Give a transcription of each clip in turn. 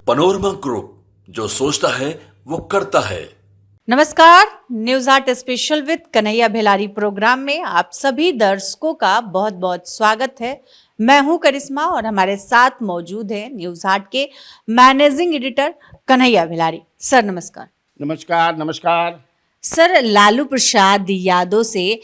Panorama group, जो सोचता है वो करता है। नमस्कार, news art special with Kanhaiya Bhelari programme में आप सभी दर्शकों का बहुत बहुत स्वागत है। मैं हूं करिश्मा और हमारे साथ मौजूद है न्यूज आर्ट के मैनेजिंग एडिटर कन्हैया भेलारी। सर नमस्कार। नमस्कार नमस्कार। सर, लालू प्रसाद यादव से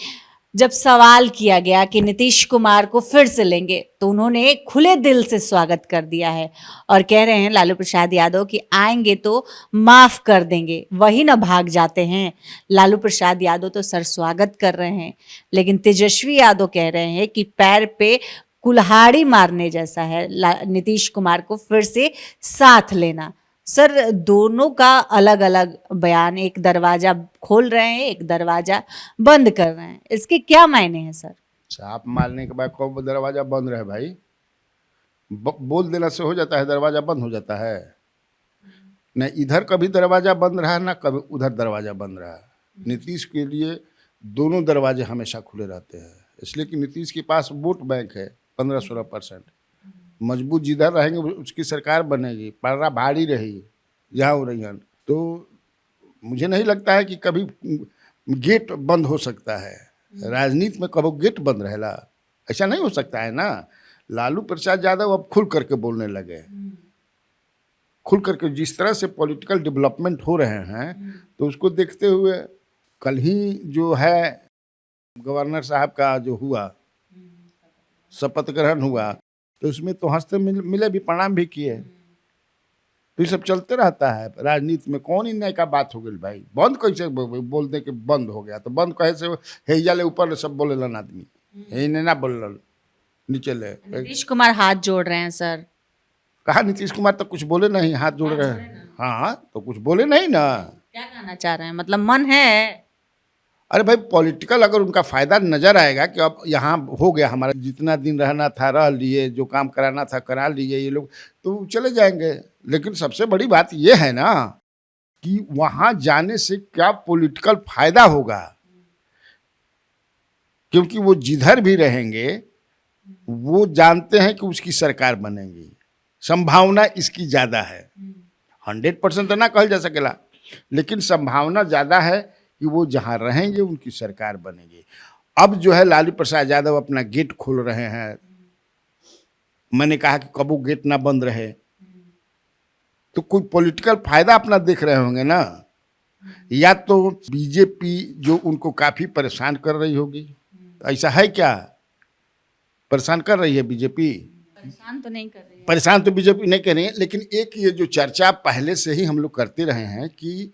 जब सवाल किया गया कि नीतीश कुमार को फिर से लेंगे तो उन्होंने खुले दिल से स्वागत कर दिया है और कह रहे हैं लालू प्रसाद यादव कि आएंगे तो माफ कर देंगे, वही ना भाग जाते हैं। लालू प्रसाद यादव तो सर स्वागत कर रहे हैं, लेकिन तेजस्वी यादव कह रहे हैं कि पैर पे कुल्हाड़ी मारने जैसा है नीतीश कुमार को फिर से साथ लेना। सर, दोनों का अलग अलग बयान, एक दरवाजा खोल रहे हैं, एक दरवाजा बंद कर रहे हैं, इसके क्या मायने हैं सर? छाप मारने के बाद कब दरवाजा बंद रहे भाई? बोल देना से हो जाता है दरवाजा बंद हो जाता है? न इधर कभी दरवाजा बंद रहा ना कभी उधर दरवाजा बंद रहा। नीतीश के लिए दोनों दरवाजे हमेशा खुले रहते हैं, इसलिए कि नीतीश के पास वोट बैंक है 15-16%। मजबूत जिधर रहेंगे उसकी सरकार बनेगी, पर्रा भारी रही यहाँ हो रही है। तो मुझे नहीं लगता है कि कभी गेट बंद हो सकता है। राजनीति में कभी गेट बंद रहेला, ऐसा नहीं हो सकता है ना। लालू प्रसाद यादव अब खुल करके बोलने लगे, खुल करके जिस तरह से पॉलिटिकल डेवलपमेंट हो रहे हैं, तो उसको देखते हुए कल ही जो है गवर्नर साहब का जो हुआ शपथ ग्रहण हुआ, तो उसमें तो हंसते मिले भी, प्रणाम भी किए। तो ये सब चलते रहता है राजनीति में। कौन इन का बात हो गई भाई? बंद कैसे बोल दे कि बंद हो गया? तो बंद कहे से हैजा ले ऊपर ले सब बोलेलन आदमी, हे ना बोलन नीचे ले। नीतीश कुमार हाथ जोड़ रहे हैं सर। कहा नीतीश कुमार तो कुछ बोले नहीं, हाथ जोड़ रहे हैं। हाँ तो कुछ बोले नहीं ना। क्या कहना चाह रहे हैं? मतलब मन है? अरे भाई, पॉलिटिकल अगर उनका फायदा नजर आएगा कि अब यहाँ हो गया, हमारा जितना दिन रहना था रह लिए, जो काम कराना था करा लिए ये लोग, तो चले जाएंगे। लेकिन सबसे बड़ी बात ये है ना कि वहाँ जाने से क्या पॉलिटिकल फायदा होगा, क्योंकि वो जिधर भी रहेंगे वो जानते हैं कि उसकी सरकार बनेगी, संभावना इसकी ज़्यादा है। 100% तो ना कहल जा सकेला, लेकिन संभावना ज़्यादा है कि वो जहाँ रहेंगे उनकी सरकार बनेगी। अब जो है लालू प्रसाद यादव अपना गेट खोल रहे हैं। मैंने कहा कि कब वो गेट ना बंद रहे, तो कोई पॉलिटिकल फायदा अपना देख रहे होंगे ना। या तो बीजेपी जो उनको काफ़ी परेशान कर रही होगी, ऐसा है क्या? परेशान कर रही है बीजेपी? परेशान तो नहीं कर रही है। परेशान तो बीजेपी नहीं कर रही है, लेकिन एक ये जो चर्चा पहले से ही हम लोग करते रहे हैं कि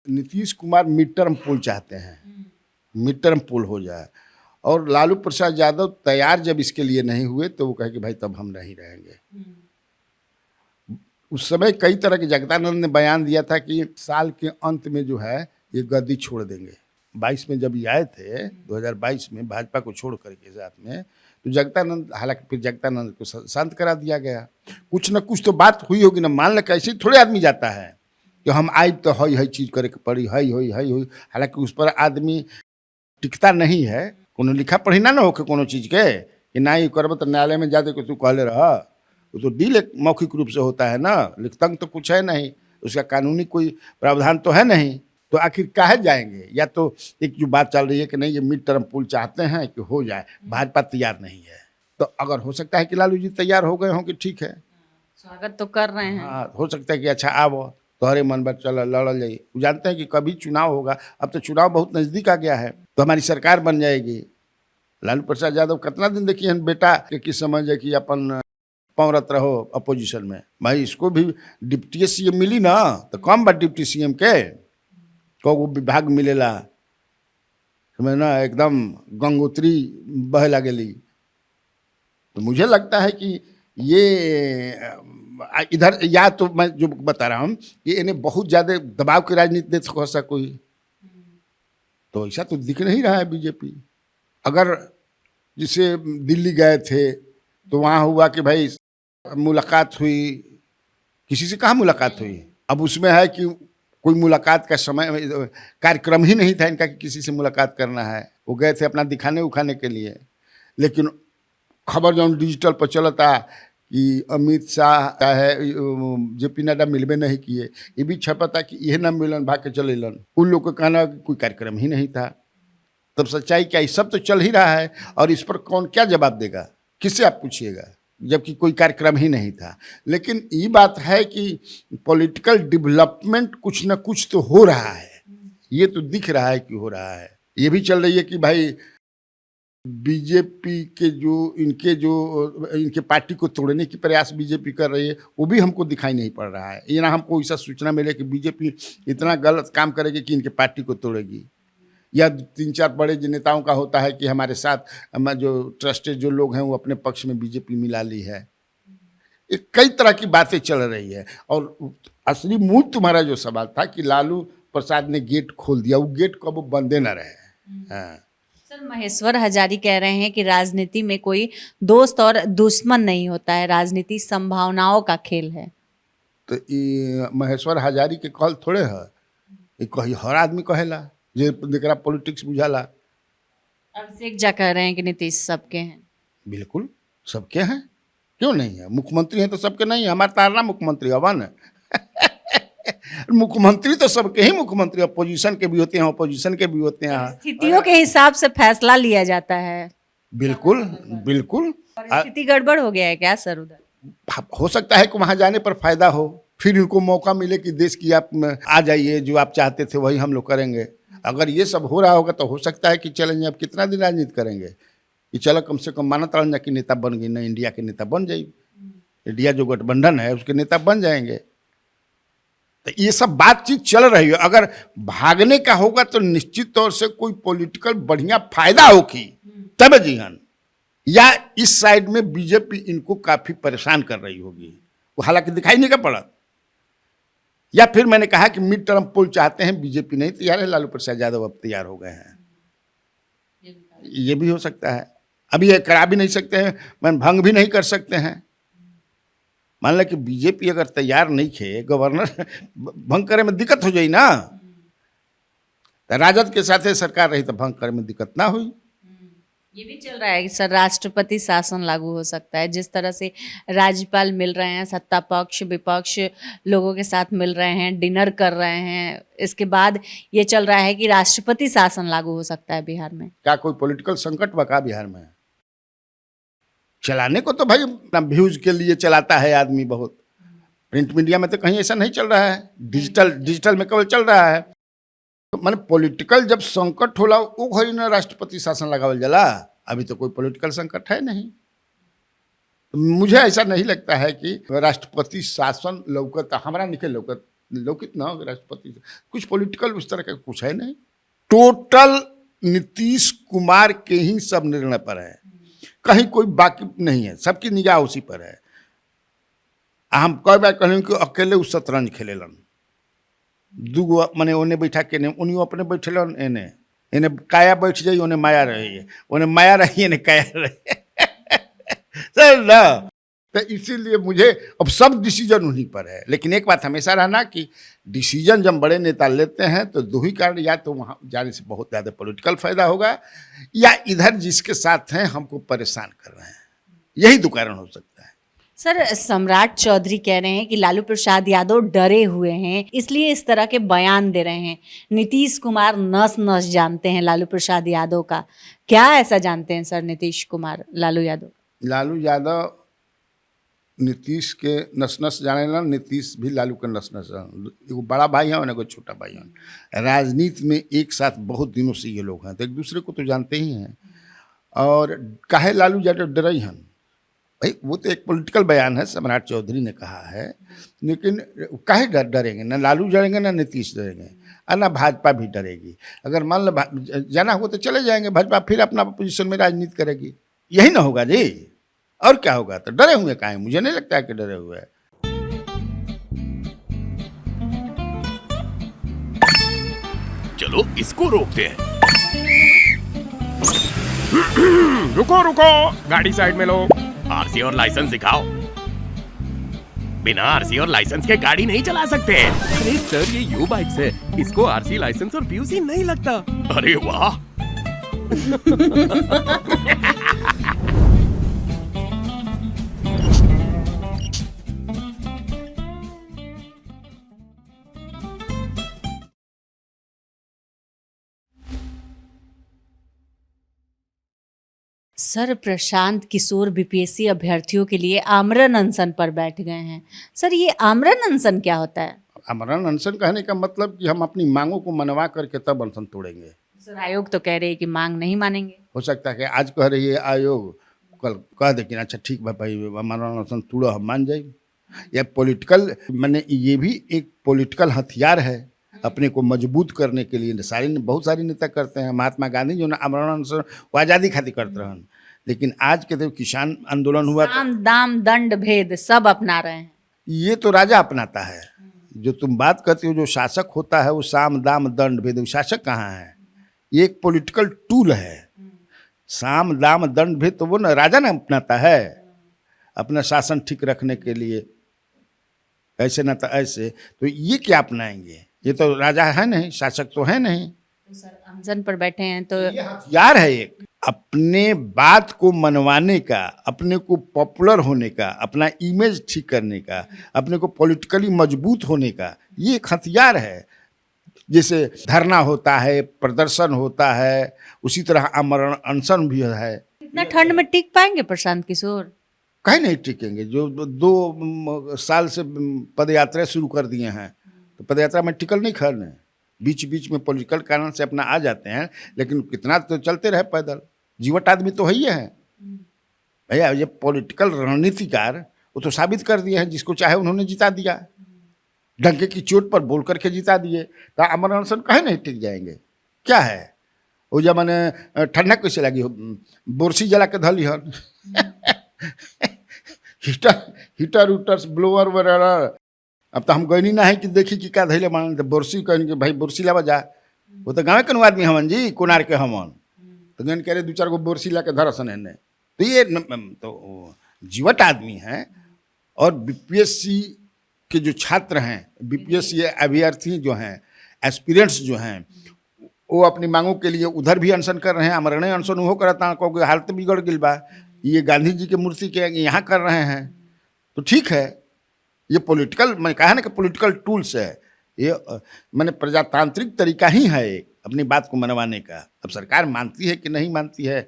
नीतीश कुमार मिड टर्म पोल चाहते हैं, मिड टर्म पोल हो जाए। और लालू प्रसाद यादव तैयार जब इसके लिए नहीं हुए तो वो कहे कि भाई तब हम नहीं रहेंगे। उस समय कई तरह के जगदानंद ने बयान दिया था कि साल के अंत में जो है ये गद्दी छोड़ देंगे। 22 में जब ये आए थे, 2022 में भाजपा को छोड़ करके साथ में, तो जगदानंद, हालांकि फिर जगदानंद को शांत करा दिया गया। कुछ न कुछ तो बात हुई होगी ना। मान लो कैसे थोड़े आदमी जाता है कि हम आए तो है चीज़ करे के पड़ी, है। हालांकि उस पर आदमी टिकता नहीं है। कोनो लिखा पढ़ी ना हो के कोनो चीज़ के कि ना ही करब तो न्यायालय में जाते कि तू कहले रहा, वो तो डील मौखिक रूप से होता है ना, लिखतंग तो कुछ है नहीं, उसका कानूनी कोई प्रावधान तो है नहीं। तो आखिर काहे जाएंगे? या तो एक जो बात चल रही है कि नहीं ये मिड टर्म पोल चाहते हैं कि हो जाए, भाजपा तैयार नहीं है। तो अगर हो सकता है कि लालू जी तैयार हो गए हों कि ठीक है, स्वागत तो कर रहे हैं। हाँ, हो सकता है कि अच्छा आवो तोहरे मन पर चल लड़ल जाइए। जानते हैं कि कभी चुनाव होगा, अब तो चुनाव बहुत नज़दीक आ गया है, तो हमारी सरकार बन जाएगी। लालू प्रसाद यादव कितना दिन देखिए बेटा के किस समझ है कि अपन पौरत रहो अपोजिशन में। भाई इसको भी डिप्टी सीएम मिली ना, तो कम बात डिप्टी सीएम के को विभाग मिलेला, समझ ना, एकदम गंगोत्री बह लगेली। तो मुझे लगता है कि ये इधर, या तो मैं जो बता रहा हूँ कि इन्हें बहुत ज़्यादा दबाव की राजनीति दे सको कोई, तो ऐसा तो दिख नहीं रहा है बीजेपी। अगर जिसे दिल्ली गए थे तो वहाँ हुआ कि भाई मुलाकात हुई, किसी से कहाँ मुलाकात हुई? अब उसमें है कि कोई मुलाकात का समय, कार्यक्रम ही नहीं था इनका कि किसी से मुलाकात करना है। वो गए थे अपना दिखाने उखाने के लिए। लेकिन खबर जो डिजिटल पर चलता कि अमित शाह चाहे जेपी नड्डा मिलबे नहीं किए, ये भी छपता कि यह न मिलन भाग के चलेलन। उन लोग का कहना कि कोई कार्यक्रम ही नहीं था। तब सच्चाई क्या, ये सब तो चल ही रहा है और इस पर कौन क्या जवाब देगा, किससे आप पूछिएगा, जबकि कोई कार्यक्रम ही नहीं था। लेकिन ये बात है कि पॉलिटिकल डेवलपमेंट कुछ न कुछ तो हो रहा है, ये तो दिख रहा है कि हो रहा है। ये भी चल रही है कि भाई बीजेपी के इनके पार्टी को तोड़ने की प्रयास बीजेपी कर रही है, वो भी हमको दिखाई नहीं पड़ रहा है। ये ना हमको ऐसा सूचना मिले कि बीजेपी इतना गलत काम करेगी कि इनके पार्टी को तोड़ेगी, या 3-4 बड़े नेताओं का होता है कि हमारे साथ जो ट्रस्टेड जो लोग हैं वो अपने पक्ष में बीजेपी मिला ली है। ये कई तरह की बातें चल रही है। और असली मूल तुम्हारा जो सवाल था कि लालू प्रसाद ने गेट खोल दिया, वो गेट कब वो बंदे न रहे। हाँ सर, महेश्वर हजारी कह रहे हैं कि राजनीति में कोई दोस्त और दुश्मन नहीं होता है, राजनीति संभावनाओं का खेल है। तो ये महेश्वर हजारी के कहल थोड़े है, ये कही हर आदमी कहेला जेकरा पॉलिटिक्स बुझाला। अभिषेक जा कह रहे हैं कि नीतीश सबके हैं। बिल्कुल सबके हैं, क्यों नहीं है? मुख्यमंत्री हैं तो सबके नहीं है। हमारा तारना मुख्यमंत्री अवन मुख्यमंत्री तो सबके ही मुख्यमंत्री, अपोजिशन के भी होते हैं, अपोजिशन के भी होते हैं। स्थितियों के हिसाब से फैसला लिया जाता है। बिल्कुल बिल्कुल। स्थिति गड़बड़ हो गया है क्या सर उधर? हो सकता है कि वहां जाने पर फायदा हो, फिर इनको मौका मिले कि देश की आप आ जाइए, जो आप चाहते थे वही हम लोग करेंगे। अगर ये सब हो रहा होगा तो हो सकता है कि चलेंगे, अब कितना दिन राजनीति करेंगे, कि चलो कम से कम माना तड़ना की नेता बन गई ना, इंडिया के नेता बन जाएगी, इंडिया जो गठबंधन है उसके नेता बन जाएंगे। तो ये सब बातचीत चल रही है। अगर भागने का होगा तो निश्चित तौर से कोई पॉलिटिकल बढ़िया फायदा होगी तब जीवन, या इस साइड में बीजेपी इनको काफी परेशान कर रही होगी, वो हालांकि दिखाई नहीं का पड़ा। या फिर मैंने कहा कि मिड टर्म पोल चाहते हैं, बीजेपी नहीं तैयार है, लालू प्रसाद यादव अब तैयार हो गए हैं, ये भी हो सकता है। अभी ये करा भी नहीं सकते हैं, मैं भंग भी नहीं कर सकते हैं। मान लो कि बीजेपी अगर तैयार नहीं थे, गवर्नर भंग करे में दिक्कत हो जाई ना, तो राजद के साथ सरकार रही तो भंग करे में दिक्कत ना हुई। ये भी चल रहा है कि सर राष्ट्रपति शासन लागू हो सकता है, जिस तरह से राज्यपाल मिल रहे हैं, सत्ता पक्ष विपक्ष लोगों के साथ मिल रहे हैं, डिनर कर रहे हैं, इसके बाद ये चल रहा है कि राष्ट्रपति शासन लागू हो सकता है बिहार में। क्या कोई पॉलिटिकल संकट बका बिहार में? चलाने को तो भाई व्यूज के लिए चलाता है आदमी बहुत, प्रिंट मीडिया में तो कहीं ऐसा नहीं चल रहा है, डिजिटल में केवल चल रहा है। तो माने पॉलिटिकल जब संकट होला वो घड़ी ना राष्ट्रपति शासन लगावल जाला। अभी तो कोई पॉलिटिकल संकट है नहीं, तो मुझे ऐसा नहीं लगता है कि राष्ट्रपति शासन लौकत, हमारा निकल लौकित ना राष्ट्रपति, कुछ पॉलिटिकल उस तरह का कुछ है नहीं। टोटल नीतीश कुमार के ही सब निर्णय पर है, कहीं कोई बाकी नहीं है, सबकी निगाह उसी पर है। हम कई बार कहें कि अकेले उस शतरंज खेलेलन, दूगो मने ओने बैठा के उन्हीं अपने बैठेलन, एने काया बैठ जाई, ओने माया रही, ओने माया रही, एने काया रही सर ना। तो इसीलिए मुझे अब सब डिसीजन उन्हीं पर है। लेकिन एक बात हमेशा रहना कि डिसीजन जब बड़े नेता लेते हैं तो दो ही कारण, या तो वहाँ जाने से बहुत ज़्यादा पॉलिटिकल फायदा होगा, या इधर जिसके साथ हैं हमको परेशान कर रहे हैं, यही दो कारण हो सकता है। सर, सम्राट चौधरी कह रहे हैं कि लालू प्रसाद यादव डरे हुए हैं, इसलिए इस तरह के बयान दे रहे हैं। नीतीश कुमार नस नस जानते हैं लालू प्रसाद यादव का, क्या ऐसा जानते हैं सर नीतीश कुमार लालू यादव? लालू यादव नीतीश के नस नस जाने ला, नीतीश भी लालू के नस नस। एगो बड़ा भाई है और एगो छोटा भाई है। राजनीति में एक साथ बहुत दिनों से ये लोग हैं, तो एक दूसरे को तो जानते ही हैं। और काहे लालू यादव डरे हैं भाई, वो तो एक पॉलिटिकल बयान है, सम्राट चौधरी ने कहा है। लेकिन काहे डरेंगे? ना लालू डरेंगे, ना नीतीश डरेंगे, और ना भाजपा भी डरेगी। अगर मान लो जाना हो तो चले जाएंगे, भाजपा फिर अपना पोजीशन में राजनीति करेगी, यही ना होगा जी, और क्या होगा? तो डरे हुए काहे? मुझे नहीं लगता है कि डरे हुए है। चलो इसको रोकते हैं। रुको रुको, गाड़ी साइड में लो। आरसी और लाइसेंस दिखाओ। बिना आरसी और लाइसेंस के गाड़ी नहीं चला सकते। अरे सर, ये यू बाइक्स है, इसको आरसी लाइसेंस और पीयूसी नहीं लगता। अरे वाह सर प्रशांत किशोर बीपीएससी अभ्यर्थियों के लिए आमरण अनशन पर बैठ गए हैं। सर ये आमरण अनशन क्या होता है? आमरण अनशन कहने का मतलब कि हम अपनी मांगों को मनवा करके तब अनशन तोड़ेंगे। सर आयोग तो कह रहे हैं कि मांग नहीं मानेंगे। हो सकता है कि आज कह रही है आयोग, कल कह दे कि अच्छा ठीक है भाई आमरण अनशन तोड़ो, हम मान जाए। यह पॉलिटिकल मैंने ये भी एक पॉलिटिकल हथियार है अपने को मजबूत करने के लिए। बहुत सारी नेता करते हैं। महात्मा गांधी जो ना आमरण अनशन वो आज़ादी खातिर करते रहन, लेकिन आज के देखो किसान आंदोलन हुआ साम दाम दंड भेद सब अपना रहे हैं। ये तो राजा अपनाता है। जो तुम बात करते हो जो शासक होता है वो साम दाम दंड भेद, शासक कहाँ है? ये एक पॉलिटिकल टूल है। साम दाम दंड भेद तो वो ना राजा ना अपनाता है अपना शासन ठीक रखने के लिए, ऐसे ना तो ऐसे। तो ये क्या अपनाएंगे? ये तो राजा है नहीं, शासक तो है नहीं। तो सर अनशन पर बैठे हैं तो ये हथियार है एक अपने बात को मनवाने का, अपने को पॉपुलर होने का, अपना इमेज ठीक करने का, अपने को पॉलिटिकली मजबूत होने का, ये एक हथियार है। जैसे धरना होता है, प्रदर्शन होता है, उसी तरह आमरण अनशन भी है। इतना ठंड में टिक पाएंगे प्रशांत किशोर? कहीं नहीं टिकेंगे। जो 2 साल से पदयात्रा शुरू कर दिए हैं तो पदयात्रा में टिकल नहीं खड़े, बीच बीच में पॉलिटिकल कारण से अपना आ जाते हैं, लेकिन कितना तो चलते रहे पैदल। जीवट आदमी तो है ही है भैया। ये पॉलिटिकल रणनीतिकार वो तो साबित कर दिए हैं, जिसको चाहे उन्होंने जिता दिया, डंके की चोट पर बोल करके जिता दिए। तो आमरण अनशन कहीं नहीं टिक जाएंगे। क्या है वो जब मैंने ठंडा कैसे लगी, बोरसी जला के धली हन हीटर उटर्स ब्लोअर वगैरह। अब तो हम गई ना है कि देखी कि क्या धैले मान, तो बोरसी कहने के भाई बोरसी लावा जा। वो तो गाँव के आदमी हमन जी, कोनार के हमन, तो गन कह रहे 2-4 गो बोरसी ला के धरसन है। तो ये तो जीवट आदमी हैं। और बीपीएससी के जो छात्र हैं, बीपीएससी अभ्यर्थी जो हैं, एस्पिरेंट्स जो हैं, वो अपनी मांगों के लिए उधर भी अनशन कर रहे हैं। आमरण अनशन वो करता क्योंकि हालत बिगड़ गई बा। ये गांधी जी के मूर्ति के यहाँ कर रहे हैं तो ठीक है। ये पॉलिटिकल, मैंने कहा ना कि पॉलिटिकल टूल्स है। ये मैंने प्रजातांत्रिक तरीका ही है एक अपनी बात को मनवाने का। अब सरकार मानती है कि नहीं मानती है,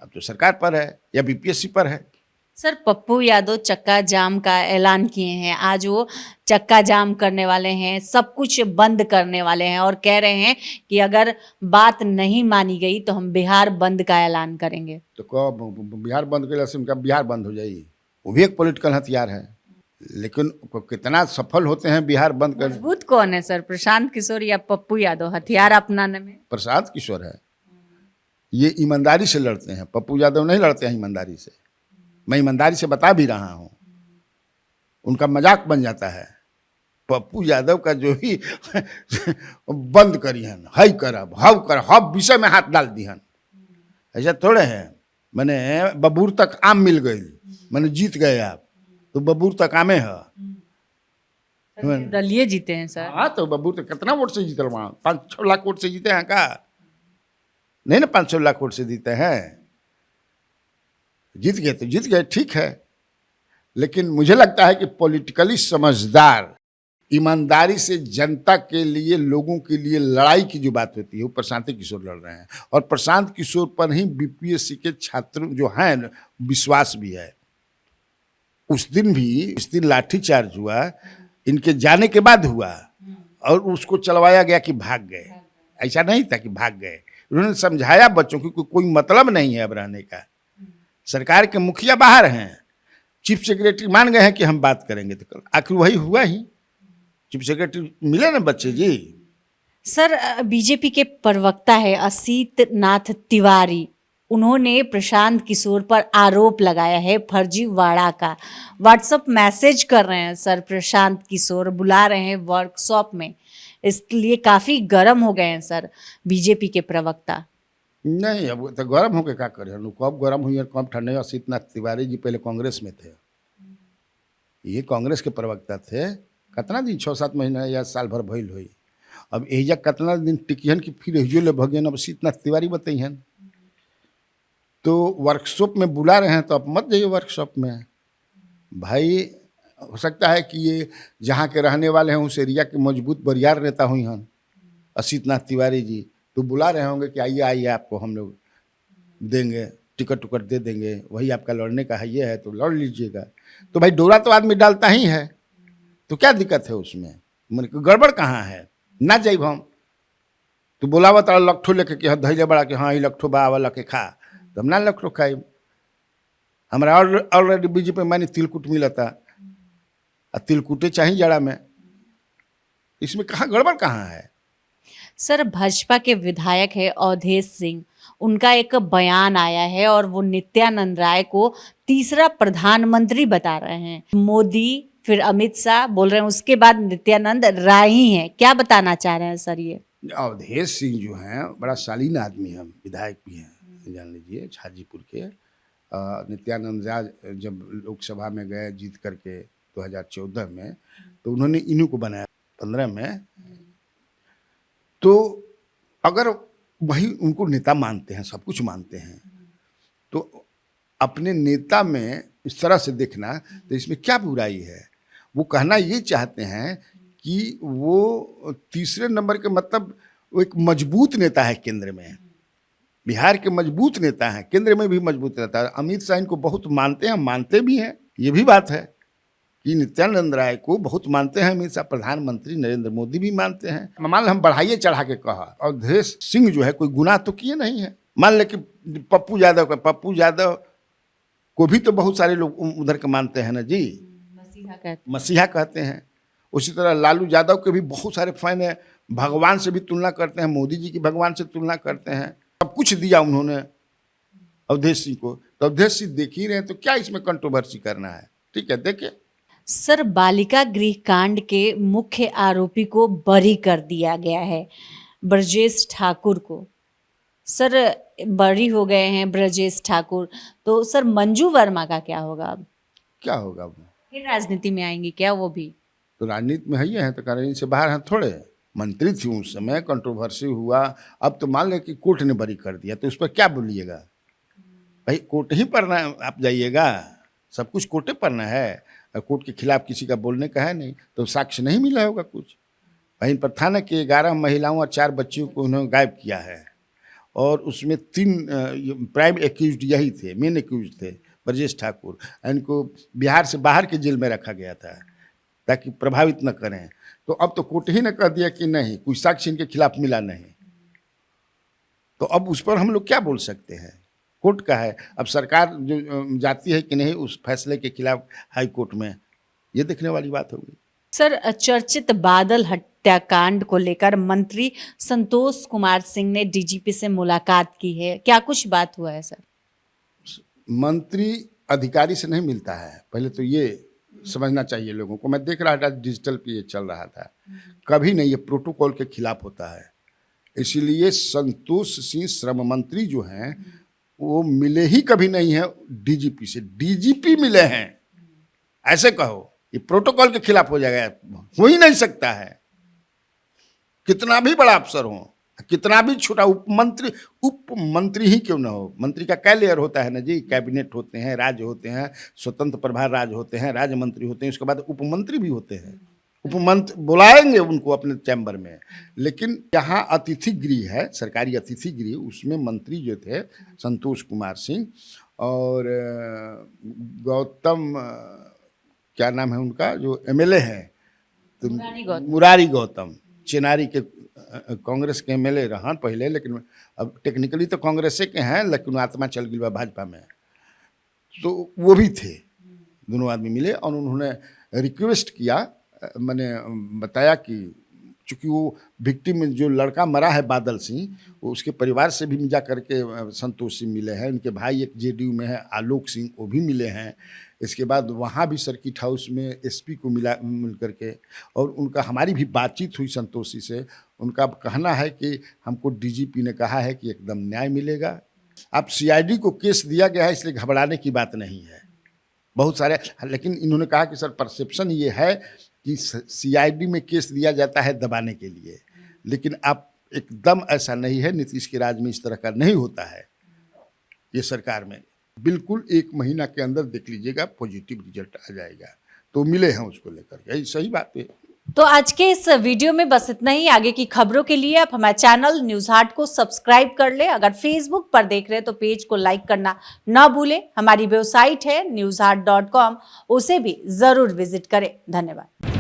अब तो सरकार पर है या बीपीएससी पर है। सर पप्पू यादव चक्का जाम का ऐलान किए हैं। आज वो चक्का जाम करने वाले हैं, सब कुछ बंद करने वाले हैं और कह रहे हैं कि अगर बात नहीं मानी गई तो हम बिहार बंद का ऐलान करेंगे। तो कब बिहार बंद के लिए उनका बिहार बंद हो जाएगी? वो भी एक पॉलिटिकल हथियार है, लेकिन कितना सफल होते हैं बिहार बंद कर। मजबूत कौन है सर, प्रशांत किशोर या पप्पू यादव हथियार अपनाने में? प्रशांत किशोर है, ये ईमानदारी से लड़ते हैं। पप्पू यादव नहीं लड़ते हैं ईमानदारी से। मैं ईमानदारी से बता भी रहा हूँ, उनका मजाक बन जाता है। पप्पू यादव का जो ही बंद करी हन, हई करब हव कर हव विषय में हाथ डाल दी हन, ऐसा थोड़े है। मैंने बबूर तक आम मिल गई, मैंने जीत गए आप, तो बबूर तक आमे है। दलिए जीते हैं सर। हाँ तो बबूर तो कितना वोट से जीतल वहाँ? 5-6 लाख वोट से जीते हैं का? नहीं ना, 500 लाख वोट से जीते हैं। जीत गए तो जीत गए, ठीक है। लेकिन मुझे लगता है कि पॉलिटिकली समझदार, ईमानदारी से जनता के लिए, लोगों के लिए लड़ाई की जो बात होती है वो प्रशांत किशोर लड़ रहे हैं। और प्रशांत किशोर पर ही बीपीएससी के छात्र जो हैं विश्वास भी है। उस दिन लाठीचार्ज हुआ, इनके जाने के बाद हुआ, और उसको चलवाया गया कि भाग गए। ऐसा नहीं था कि भाग गए। उन्होंने समझाया बच्चों को कोई मतलब नहीं है अब रहने का। सरकार के मुखिया बाहर हैं, चीफ सेक्रेटरी मान गए हैं कि हम बात करेंगे, तो आखिर वही हुआ ही। चीफ सेक्रेटरी मिले ना बच्चे जी। सर बीजेपी के प्रवक्ता है असीत नाथ तिवारी, उन्होंने प्रशांत किशोर पर आरोप लगाया है फर्जीवाड़ा का। व्हाट्सएप मैसेज कर रहे हैं सर प्रशांत किशोर, बुला रहे हैं वर्कशॉप में, इसलिए काफ़ी गर्म हो गए हैं सर बीजेपी के प्रवक्ता। नहीं, अब तो गर्म होकर क्या करें, कब गर्म हुई और कब ठंडे। असीत नाथ तिवारी जी पहले कांग्रेस में थे, ये कांग्रेस के प्रवक्ता थे। कितना दिन, 6-7 महीना या साल भर भइल हुई। अब एहिजा कितना दिन टिकियन कि फिर एहिजो ले भगियन। अब असीत नाथ तिवारी बताइहन। तो वर्कशॉप में बुला रहे हैं तो अब मत जाइए वर्कशॉप में भाई। हो सकता है कि ये जहाँ के रहने वाले हैं उस एरिया के मजबूत बरियार नेता हुई हैं असीत नाथ तिवारी जी, तो बुला रहे होंगे कि आइए आइए आपको हम लोग देंगे। टिकट उकट दे देंगे, वही आपका लड़ने का है, ये है तो लड़ लीजिएगा। तो भाई डोरा तो आदमी डालता ही है, तो क्या दिक्कत है उसमें? मन गड़बड़ कहाँ है? ना जाइब हम तो बोलावा तारा लखठो लेके कि धैर्य बड़ा कि हाँ ये लखठो बा वाला के खा, तो हम ना लखठो खाइब। हमारा ऑलरेडी बीजेपी मानी तिलकुट मिलता, और तिलकुटे चाहिए जड़ा में, इसमें कहाँ गड़बड़ कहाँ है? सर भाजपा के विधायक है अवधेश सिंह, उनका एक बयान आया है और वो नित्यानंद राय को तीसरा प्रधानमंत्री बता रहे हैं। मोदी फिर अमित शाह बोल रहे हैं, उसके बाद नित्यानंद राय ही हैं। क्या बताना चाह रहे हैं सर ये? अवधेश सिंह जो हैं बड़ा शालीन आदमी हैं, विधायक भी हैं, जान लीजिए हाजीपुर के। नित्यानंद राय जब लोकसभा में गए जीत करके 2014 में, तो उन्होंने इन्हीं को बनाया 15 में। तो अगर वही उनको नेता मानते हैं, सब कुछ मानते हैं, तो अपने नेता में इस तरह से देखना, तो इसमें क्या बुराई है? वो कहना ये चाहते हैं कि वो तीसरे नंबर के मतलब वो एक मजबूत नेता है केंद्र में, बिहार के मजबूत नेता हैं, केंद्र में भी मजबूत रहता है। अमित शाह इनको बहुत मानते हैं, मानते भी हैं, ये भी बात है कि नित्यानंद राय को बहुत मानते हैं अमित शाह, प्रधानमंत्री नरेंद्र मोदी भी मानते हैं। मान लो हम बढ़ाइए चढ़ा के कहा, अवधेश सिंह जो है कोई गुनाह तो किए नहीं है। मान ले कि पप्पू यादव को भी तो बहुत सारे लोग उधर के मानते हैं ना जी, मसीहा कहते हैं। उसी तरह लालू यादव के भी बहुत सारे फैन हैं, भगवान से भी तुलना करते हैं, मोदी जी की भगवान से तुलना करते हैं। सब कुछ दिया उन्होंने अवधेश सिंह को, तो अवधेश सिंह देख ही रहे हैं, तो क्या इसमें कंट्रोवर्सी करना है? ठीक है, देखिए सर बालिका गृह कांड के मुख्य आरोपी को बरी कर दिया गया है, ब्रजेश ठाकुर को। सर बरी हो गए हैं ब्रजेश ठाकुर, तो सर मंजू वर्मा का क्या होगा? अब क्या होगा? वो फिर राजनीति में आएंगी क्या वो भी? तो राजनीति में ही है, तो कारण से बाहर हैं थोड़े। मंत्री थी उस समय, कंट्रोवर्सी हुआ, अब तो मान लें कि कोर्ट ने बरी कर दिया, तो उस पर क्या बोलिएगा भाई? कोर्ट ही पढ़ना आप जाइएगा, सब कुछ कोर्टे पढ़ना है। कोर्ट के खिलाफ किसी का बोलने का है नहीं, तो साक्ष्य नहीं मिला होगा कुछ। भाई पर था ना कि 11 महिलाओं और 4 बच्चियों को उन्होंने गायब किया है, और उसमें 3 प्राइम एक्यूज्ड यही थे, मेन एक्यूज्ड थे ब्रजेश ठाकुर। इनको बिहार से बाहर के जेल में रखा गया था ताकि प्रभावित न करें। तो अब तो कोर्ट ही ने कह दिया कि नहीं, कोई साक्ष्य इनके खिलाफ मिला नहीं, तो अब उस पर हम लोग क्या बोल सकते हैं? कोर्ट का है, अब सरकार जो जाती है कि नहीं उस फैसले के खिलाफ हाई कोर्ट में, ये देखने वाली बात होगी। सर चर्चित बादल हत्याकांड को लेकर मंत्री संतोष कुमार सिंह ने डीजीपी से मुलाकात की है, क्या कुछ बात हुआ है सर? मंत्री अधिकारी से नहीं मिलता है, पहले तो ये समझना चाहिए लोगों को। मैं देख रहा था डिजिटल पे ये चल रहा था, कभी नहीं, ये प्रोटोकॉल के खिलाफ होता है। इसीलिए संतोष सिंह श्रम मंत्री जो हैं वो मिले ही कभी नहीं है डीजीपी से, डीजीपी मिले हैं, ऐसे कहो ये प्रोटोकॉल के खिलाफ हो जाएगा, हो ही नहीं सकता है। कितना भी बड़ा अफसर हो, कितना भी छोटा उपमंत्री ही क्यों ना हो, मंत्री का क्या लेयर होता है ना जी, कैबिनेट होते हैं, राज्य होते हैं, स्वतंत्र प्रभार राज्य होते हैं, राज्य मंत्री होते हैं, उसके बाद उपमंत्री भी होते हैं। उपमंत्री बुलाएंगे उनको अपने चैम्बर में, लेकिन यहाँ अतिथि गृह है, सरकारी अतिथि गृह, उसमें मंत्री जो थे संतोष कुमार सिंह और गौतम, क्या नाम है उनका जो एमएलए हैं, तो मुरारी गौतम, चेनारी के कांग्रेस के एमएलए रहा पहले, लेकिन अब टेक्निकली तो कांग्रेस के हैं, लेकिन आत्मा चल गई भाजपा में, तो वो भी थे। दोनों आदमी मिले और उन्होंने रिक्वेस्ट किया, मैंने बताया कि चूँकि वो विक्टिम जो लड़का मरा है बादल सिंह, वो उसके परिवार से भी जा करके संतोष सिंह मिले हैं, उनके भाई एक जेडीयू में है आलोक सिंह, वो भी मिले हैं। इसके बाद वहाँ भी सर्किट हाउस में एसपी को मिल करके, और उनका हमारी भी बातचीत हुई संतोषी से। उनका कहना है कि हमको डीजीपी ने कहा है कि एकदम न्याय मिलेगा। अब सीआईडी को केस दिया गया है, इसलिए घबराने की बात नहीं है बहुत सारे, लेकिन इन्होंने कहा कि सर परसेप्शन ये है कि सीआईडी में केस दिया जाता है दबाने के लिए, लेकिन आप एकदम ऐसा नहीं है, नीतीश के राज में इस तरह का नहीं होता है। ये सरकार में बिल्कुल 1 महीना के अंदर देख लीजिएगा पॉजिटिव रिजल्ट आ जाएगा। तो मिले हैं उसको लेकर के, सही बात है। तो आज के इस वीडियो में बस इतना ही। आगे की खबरों के लिए आप हमारे चैनल न्यूज हाट को सब्सक्राइब कर ले। अगर फेसबुक पर देख रहे हैं तो पेज को लाइक करना ना भूलें। हमारी वेबसाइट है newsheart.com, उसे भी जरूर विजिट करें। धन्यवाद।